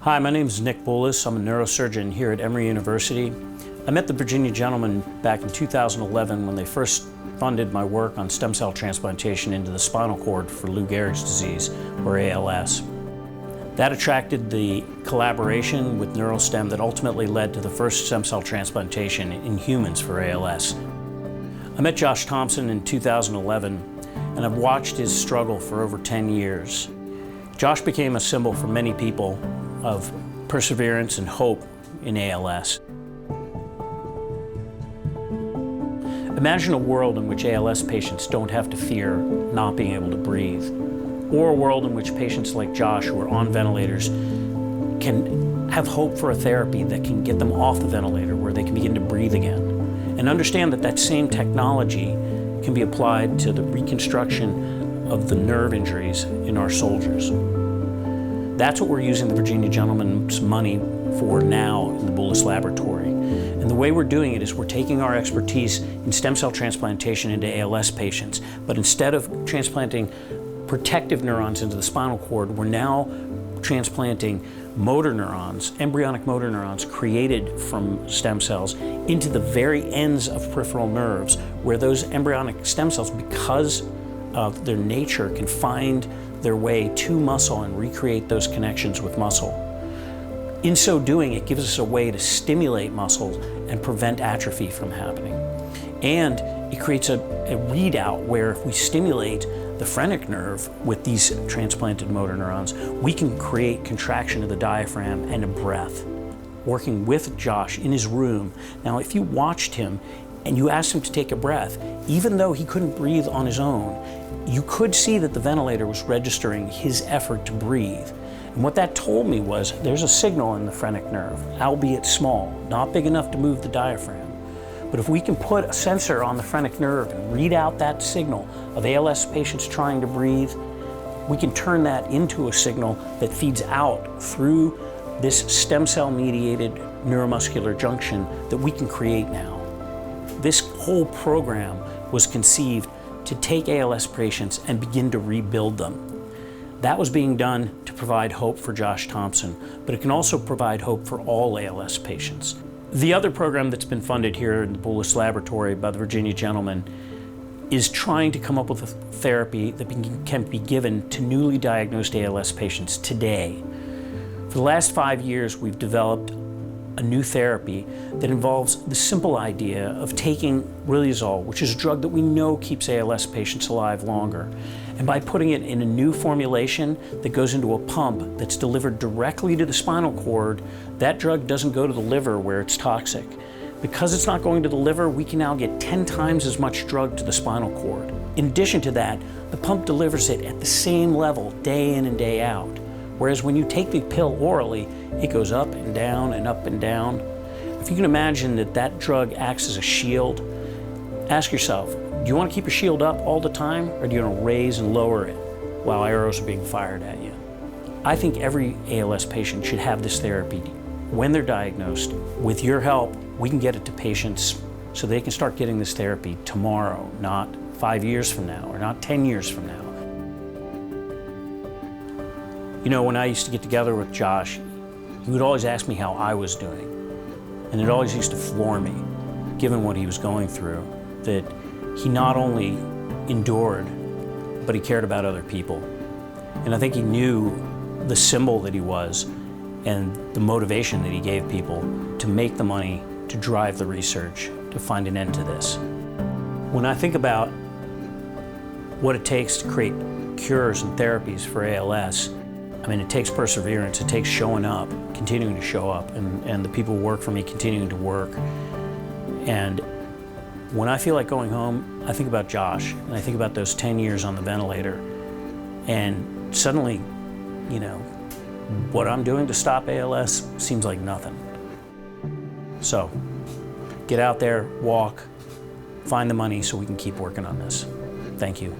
Hi, my name is Nick Boulis. I'm a neurosurgeon here at Emory University. I met the Virginia gentlemen back in 2011 when they first funded my work on stem cell transplantation into the spinal cord for Lou Gehrig's disease, or ALS. That attracted the collaboration with NeuroStem that ultimately led to the first stem cell transplantation in humans for ALS. I met Josh Thompson in 2011, and I've watched his struggle for over 10 years. Josh became a symbol for many people of perseverance and hope in ALS. Imagine a world in which ALS patients don't have to fear not being able to breathe, or a world in which patients like Josh who are on ventilators can have hope for a therapy that can get them off the ventilator where they can begin to breathe again, and understand that that same technology can be applied to the reconstruction of the nerve injuries in our soldiers. That's what we're using the Virginia gentleman's money for now in the Boulis laboratory. And the way we're doing it is we're taking our expertise in stem cell transplantation into ALS patients, but instead of transplanting protective neurons into the spinal cord, we're now transplanting motor neurons, embryonic motor neurons created from stem cells into the very ends of peripheral nerves, where those embryonic stem cells, because of their nature, can find their way to muscle and recreate those connections with muscle. In so doing, it gives us a way to stimulate muscles and prevent atrophy from happening. And it creates a readout where if we stimulate the phrenic nerve with these transplanted motor neurons, we can create contraction of the diaphragm and a breath. Working with Josh in his room. Now, if you watched him and you asked him to take a breath, even though he couldn't breathe on his own, you could see that the ventilator was registering his effort to breathe. And what that told me was there's a signal in the phrenic nerve, albeit small, not big enough to move the diaphragm. But if we can put a sensor on the phrenic nerve and read out that signal of ALS patients trying to breathe, we can turn that into a signal that feeds out through this stem cell mediated neuromuscular junction that we can create now. This whole program was conceived to take ALS patients and begin to rebuild them. That was being done to provide hope for Josh Thompson, but it can also provide hope for all ALS patients. The other program that's been funded here in the Boulis laboratory by the Virginia gentleman is trying to come up with a therapy that can be given to newly diagnosed ALS patients today. For the last 5 years, we've developed a new therapy that involves the simple idea of taking riluzole, which is a drug that we know keeps ALS patients alive longer, and by putting it in a new formulation that goes into a pump that's delivered directly to the spinal cord, that drug doesn't go to the liver where it's toxic. Because it's not going to the liver, we can now get 10 times as much drug to the spinal cord. In addition to that, the pump delivers it at the same level day in and day out. Whereas when you take the pill orally, it goes up and down and up and down. If you can imagine that that drug acts as a shield, ask yourself, do you want to keep your shield up all the time, or do you want to raise and lower it while arrows are being fired at you? I think every ALS patient should have this therapy when they're diagnosed. With your help, we can get it to patients so they can start getting this therapy tomorrow, not 5 years from now, or not 10 years from now. You know, when I used to get together with Josh, he would always ask me how I was doing. And it always used to floor me, given what he was going through, that he not only endured, but he cared about other people. And I think he knew the symbol that he was and the motivation that he gave people to make the money, to drive the research, to find an end to this. When I think about what it takes to create cures and therapies for ALS, I mean, it takes perseverance, it takes showing up, continuing to show up, and the people who work for me continuing to work. And when I feel like going home, I think about Josh, and I think about those 10 years on the ventilator, and suddenly, you know, what I'm doing to stop ALS seems like nothing. So, get out there, walk, find the money so we can keep working on this. Thank you.